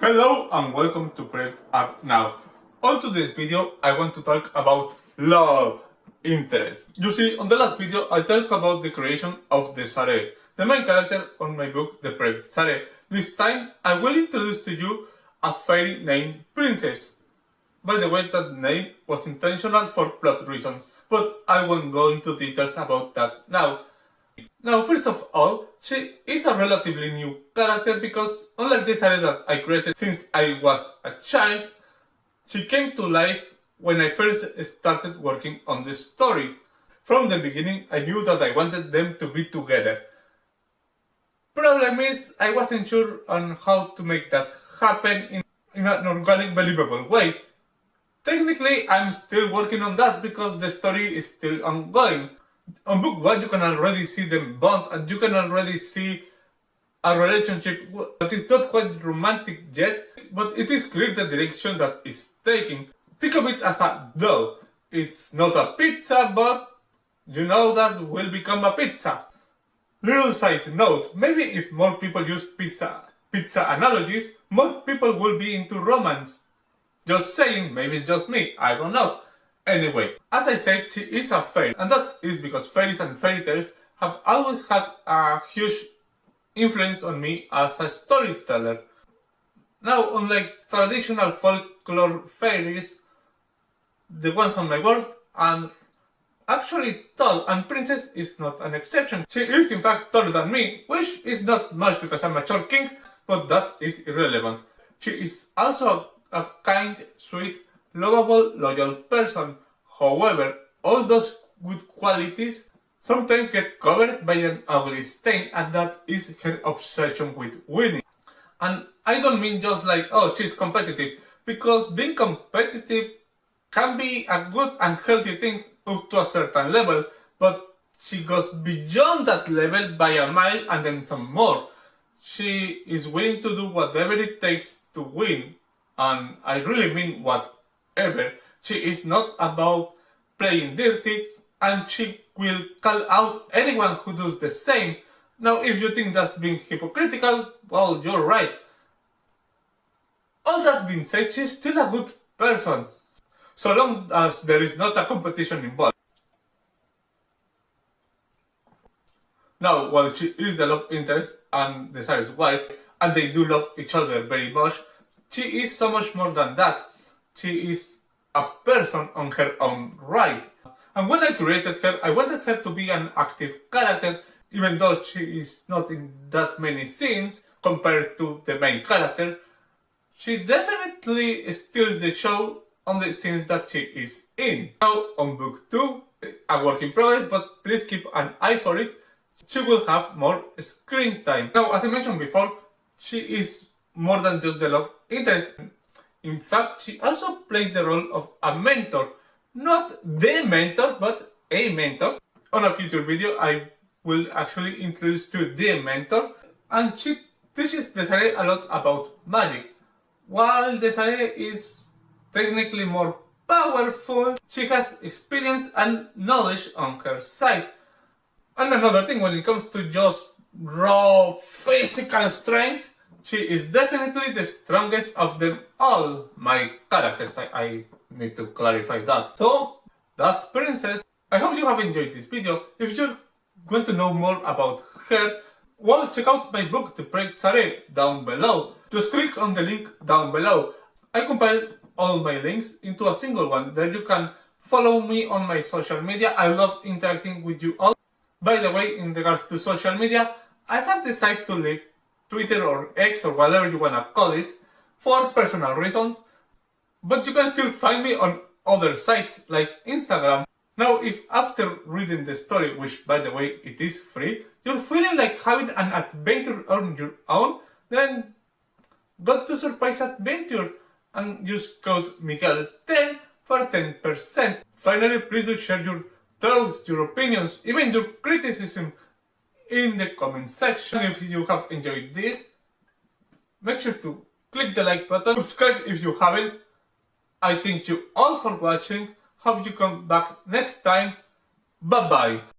Hello and welcome to Project Art Now. On today's video, I want to talk about love interest. You see, on the last video, I talked about the creation of the Sare, the main character on my book, The Project Sare. This time, I will introduce to you a fairy named Princess. By the way, that name was intentional for plot reasons, but I won't go into details about that now. Now, first of all, she is a relatively new character because, unlike the Sare that I created since I was a child, she came to life when I first started working on the story. From the beginning, I knew that I wanted them to be together. Problem is, I wasn't sure on how to make that happen in an organic, believable way. Technically, I'm still working on that because the story is still ongoing. On book 1, you can already see them bond and you can already see a relationship that is not quite romantic yet, but it is clear the direction that is taking. Think of it as a dough. It's not a pizza, but you know that will become a pizza. Little side note, maybe if more people use pizza analogies, more people will be into romance. Just saying, maybe it's just me, I don't know. Anyway, as I said, she is a fairy, and that is because fairies and fairy tales have always had a huge influence on me as a storyteller. Now, unlike traditional folklore fairies, the ones on my world are actually tall, and Princess is not an exception. She is in fact taller than me, which is not much because I'm a short king, but that is irrelevant. She is also a kind, sweet, lovable, loyal person. However, all those good qualities sometimes get covered by an ugly stain, and that is her obsession with winning. And I don't mean just like, oh, she's competitive, because being competitive can be a good and healthy thing up to a certain level, but she goes beyond that level by a mile and then some more. She is willing to do whatever it takes to win, and I really mean whatever. She is not about playing dirty, and she will call out anyone who does the same. Now, if you think that's being hypocritical, well, you're right. All that being said, she's still a good person, so long as there is not a competition involved. Now, while she is the love interest and the Sare's wife, and they do love each other very much, she is so much more than that. She is a person on her own right. And when I created her, I wanted her to be an active character, even though she is not in that many scenes compared to the main character. She definitely steals the show on the scenes that she is in. Now, on book 2, a work in progress, but please keep an eye for it, she will have more screen time. Now, as I mentioned before, she is more than just the love interest. In fact, she also plays the role of a mentor. Not the mentor, but a mentor. On a future video, I will actually introduce to the mentor, and she teaches the Sare a lot about magic. While the Sare is technically more powerful, she has experience and knowledge on her side. And another thing, when it comes to just raw physical strength, she is definitely the strongest of them all, my characters. I need to clarify that. So, that's Princess. I hope you have enjoyed this video. If you want to know more about her, well, check out my book, The Project Sare, down below. Just click on the link down below. I compiled all my links into a single one. There you can follow me on my social media. I love interacting with you all. By the way, in regards to social media, I have decided to leave Twitter or X or whatever you wanna call it for personal reasons, but you can still find me on other sites like Instagram. Now, if after reading the story, which by the way it is free, you're feeling like having an adventure on your own, then go to Surprise Adventure and use code Miguel10 for 10%. Finally, please do share your thoughts, your opinions, even your criticism in the comment section. If you have enjoyed this, make sure to click the like button, subscribe if you haven't. I thank you all for watching. Hope you come back next time. Bye bye.